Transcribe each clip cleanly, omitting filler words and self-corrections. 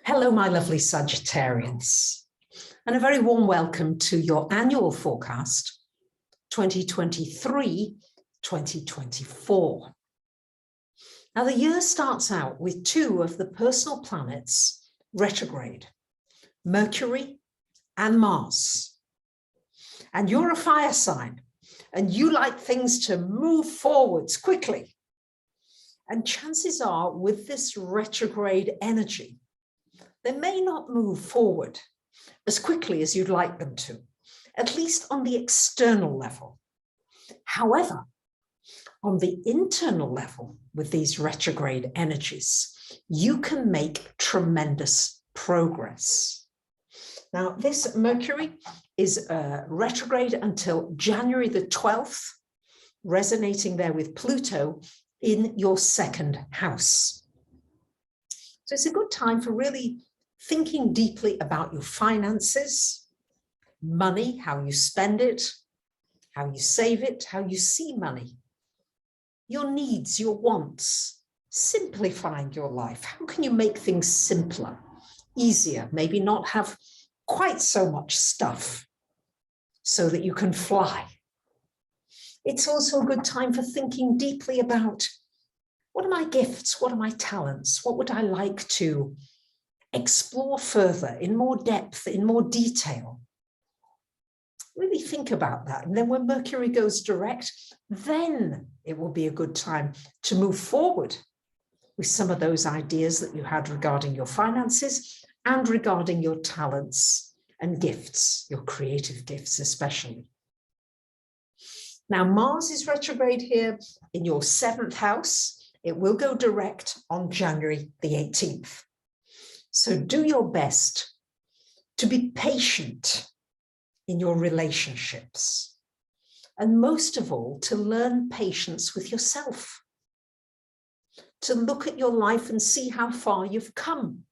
Hello, my lovely Sagittarians, and a very warm welcome to your annual forecast 2023-2024. Now, the year starts out with two of the personal planets retrograde, Mercury and Mars. And you're a fire sign, and you like things to move forwards quickly. And chances are, with this retrograde energy, they may not move forward as quickly as you'd like them to, at least on the external level. However, on the internal level, with these retrograde energies, you can make tremendous progress. Now, this Mercury is retrograde until January the 12th, resonating there with Pluto in your second house. So it's a good time for really thinking deeply about your finances, money, how you spend it, how you save it, how you see money, your needs, your wants, simplifying your life. How can you make things simpler, easier, maybe not have quite so much stuff so that you can fly? It's also a good time for thinking deeply about what are my gifts? What are my talents? What would I like to explore further in more depth, in more detail? Really think about that. And then when Mercury goes direct, then it will be a good time to move forward with some of those ideas that you had regarding your finances and regarding your talents and gifts, your creative gifts especially. Now, Mars is retrograde here in your seventh house. It will go direct on January the 18th. So do your best to be patient in your relationships. And most of all, to learn patience with yourself. To look at your life and see how far you've come.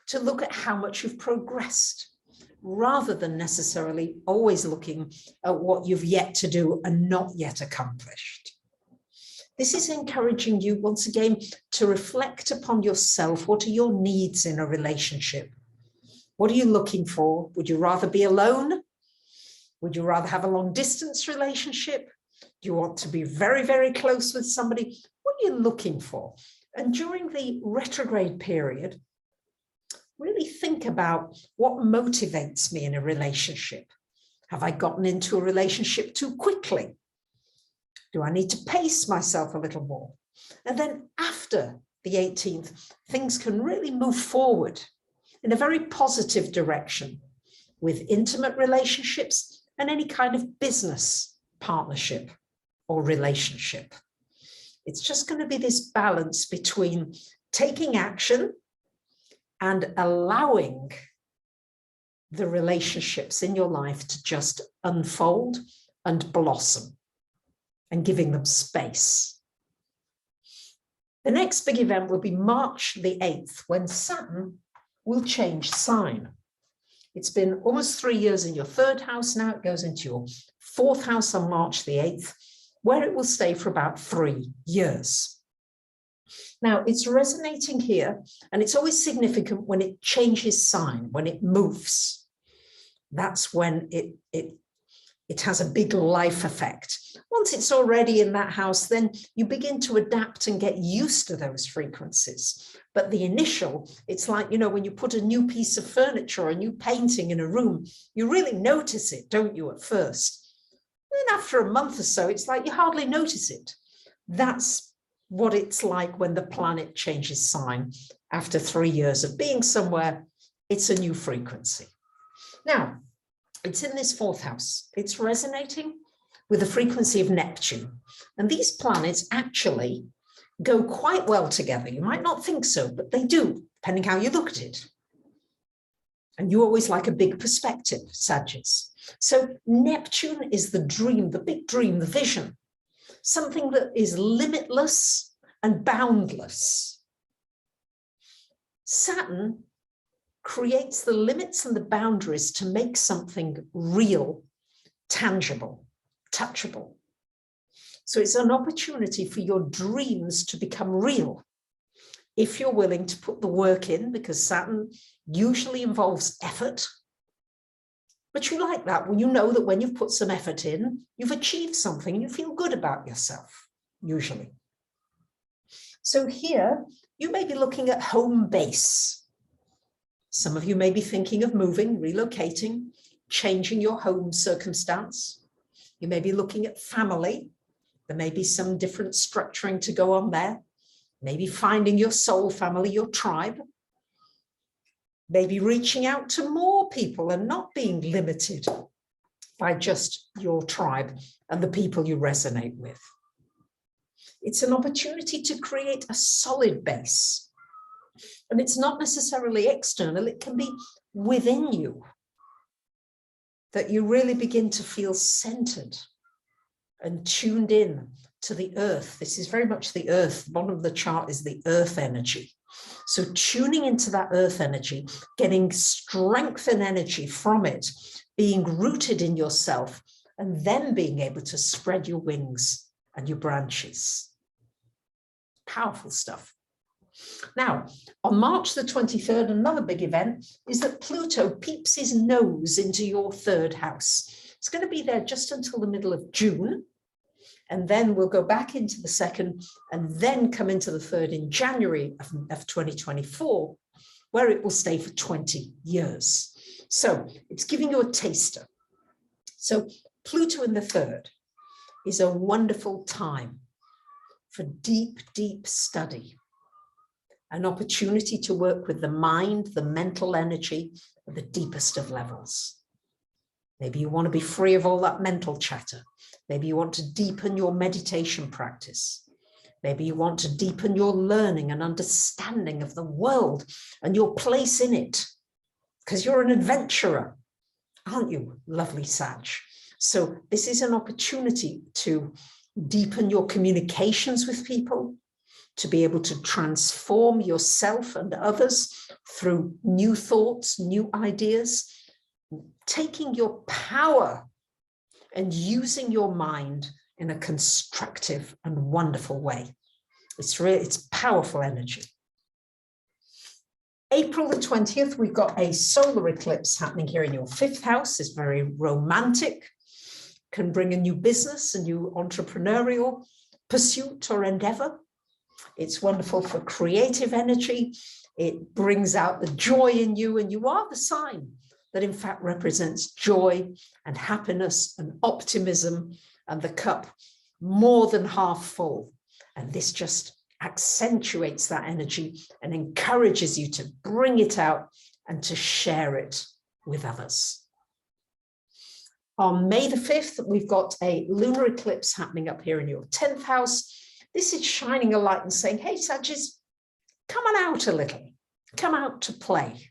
To look at how much you've progressed, rather than necessarily always looking at what you've yet to do and not yet accomplished. This is encouraging you once again to reflect upon yourself. What are your needs in a relationship? What are you looking for? Would you rather be alone? Would you rather have a long distance relationship? Do you want to be very, very close with somebody? What are you looking for? And during the retrograde period, really think about what motivates me in a relationship. Have I gotten into a relationship too quickly? Do I need to pace myself a little more? And then after the 18th, things can really move forward in a very positive direction with intimate relationships and any kind of business partnership or relationship. It's just going to be this balance between taking action and allowing the relationships in your life to just unfold and blossom, and giving them space. The next big event will be March the 8th, when Saturn will change sign. It's been almost 3 years in your third house now. It goes into your fourth house on March the 8th, where it will stay for about 3 years. Now, it's resonating here, and it's always significant when it changes sign, when it moves. That's when it has a big life effect. Once it's already in that house, then you begin to adapt and get used to those frequencies. But the initial, it's like, you know, when you put a new piece of furniture or a new painting in a room, you really notice it, don't you, at first? Then after a month or so, it's like you hardly notice it. That's what it's like when the planet changes sign. After 3 years of being somewhere, it's a new frequency. Now, it's in this fourth house. It's resonating with the frequency of Neptune. And these planets actually go quite well together. You might not think so, but they do, depending how you look at it. And you always like a big perspective, Sagittarius. So Neptune is the dream, the big dream, the vision, something that is limitless and boundless. Saturn creates the limits and the boundaries to make something real, tangible, touchable. So it's an opportunity for your dreams to become real. if you're willing to put the work in, because Saturn usually involves effort. But you like that when you know that when you've put some effort in, you've achieved something and you feel good about yourself, usually. So here, you may be looking at home base. Some of you may be thinking of moving, relocating, changing your home circumstance. You may be looking at family. There may be some different structuring to go on there. Maybe finding your soul family, your tribe. Maybe reaching out to more people and not being limited by just your tribe and the people you resonate with. It's an opportunity to create a solid base. And it's not necessarily external, it can be within you, that you really begin to feel centered and tuned in to the earth. This is very much the earth. The bottom of the chart is the earth energy. So tuning into that earth energy, getting strength and energy from it, being rooted in yourself, and then being able to spread your wings and your branches. Powerful stuff. Now, on March the 23rd, another big event is that Pluto peeps his nose into your third house. It's going to be there just until the middle of June. And then we'll go back into the second and then come into the third in January of 2024, where it will stay for 20 years. So it's giving you a taster. So Pluto in the third is a wonderful time for deep, deep study. An opportunity to work with the mind, the mental energy at the deepest of levels. Maybe you want to be free of all that mental chatter. Maybe you want to deepen your meditation practice. Maybe you want to deepen your learning and understanding of the world and your place in it, because you're an adventurer, aren't you, lovely Sag? So this is an opportunity to deepen your communications with people, to be able to transform yourself and others through new thoughts, new ideas, taking your power and using your mind in a constructive and wonderful way. It's powerful energy. April the 20th, we've got a solar eclipse happening here in your fifth house. It's very romantic, can bring a new business, a new entrepreneurial pursuit or endeavor. It's wonderful for creative energy. It brings out the joy in you, and you are the sign that in fact represents joy and happiness and optimism and the cup more than half full. And this just accentuates that energy and encourages you to bring it out and to share it with others. On May the 5th, we've got a lunar eclipse happening up here in your 10th house. This is shining a light and saying, hey, Sagittarius, come on out a little, come out to play.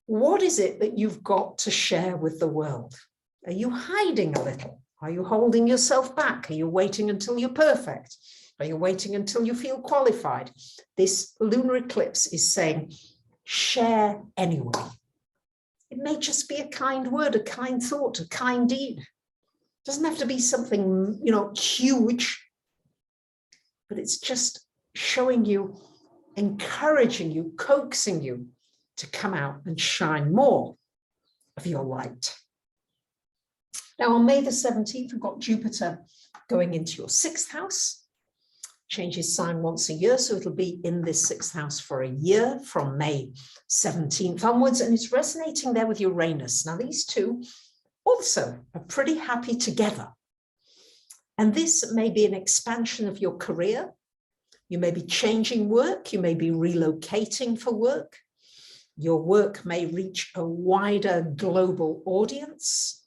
What is it that you've got to share with the world? Are you hiding a little? Are you holding yourself back? Are you waiting until you're perfect? Are you waiting until you feel qualified? This lunar eclipse is saying, share anyway. It may just be a kind word, a kind thought, a kind deed. It doesn't have to be something, huge, but it's just showing you, encouraging you, coaxing you to come out and shine more of your light. Now on May the 17th, we've got Jupiter going into your sixth house, changes sign once a year, so it'll be in this sixth house for a year from May 17th onwards, and it's resonating there with Uranus. Now these two also are pretty happy together. And this may be an expansion of your career. You may be changing work, you may be relocating for work. Your work may reach a wider global audience.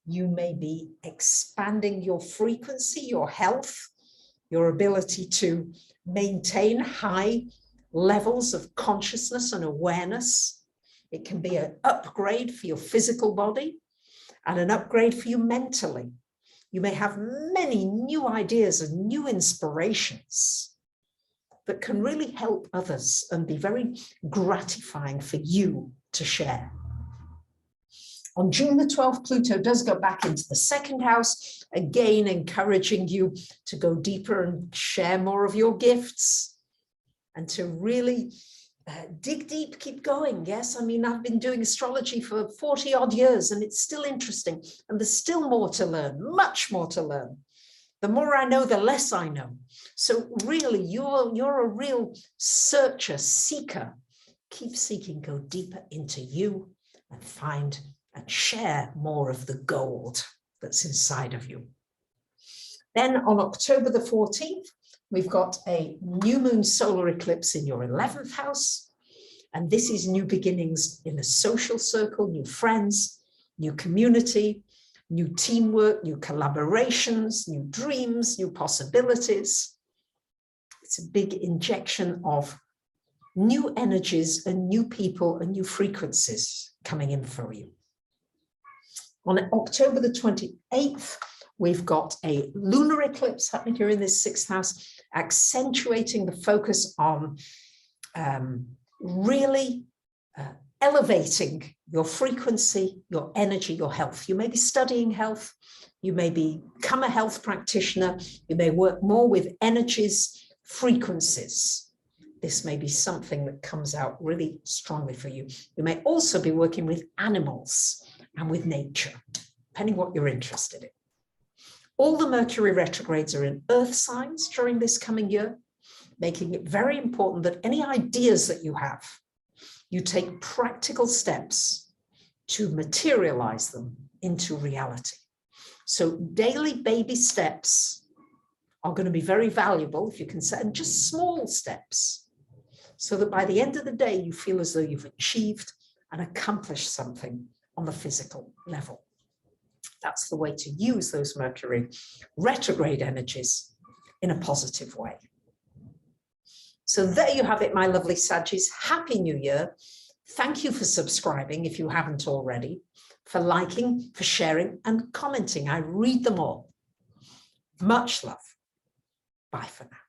You may be expanding your frequency, your health, your ability to maintain high levels of consciousness and awareness. It can be an upgrade for your physical body and an upgrade for you mentally. You may have many new ideas and new inspirations that can really help others and be very gratifying for you to share. On June the 12th, Pluto does go back into the second house, again encouraging you to go deeper and share more of your gifts and to really dig deep, keep going. Yes, I mean, I've been doing astrology for 40 odd years and it's still interesting and there's still more to learn, much more to learn. The more I know, the less I know. So really, you're a real searcher, seeker. Keep seeking, go deeper into you and find and share more of the gold that's inside of you. Then on October the 14th, we've got a new moon solar eclipse in your 11th house. And this is new beginnings in the social circle, new friends, new community, new teamwork, new collaborations, new dreams, new possibilities. It's a big injection of new energies and new people and new frequencies coming in for you. On October the 28th, we've got a lunar eclipse happening here in this 6th house, accentuating the focus on really elevating your frequency, your energy, your health. You may be studying health, you may become a health practitioner, you may work more with energies, frequencies. This may be something that comes out really strongly for you. You may also be working with animals and with nature, depending what you're interested in. All the Mercury retrogrades are in earth signs during this coming year, making it very important that any ideas that you have, you take practical steps to materialize them into reality. So daily baby steps are going to be very valuable if you can set, and just small steps, so that by the end of the day, you feel as though you've achieved and accomplished something on the physical level. That's the way to use those Mercury retrograde energies in a positive way. So there you have it, my lovely Saggies. Happy New Year. Thank you for subscribing if you haven't already, for liking, for sharing and commenting. I read them all. Much love. Bye for now.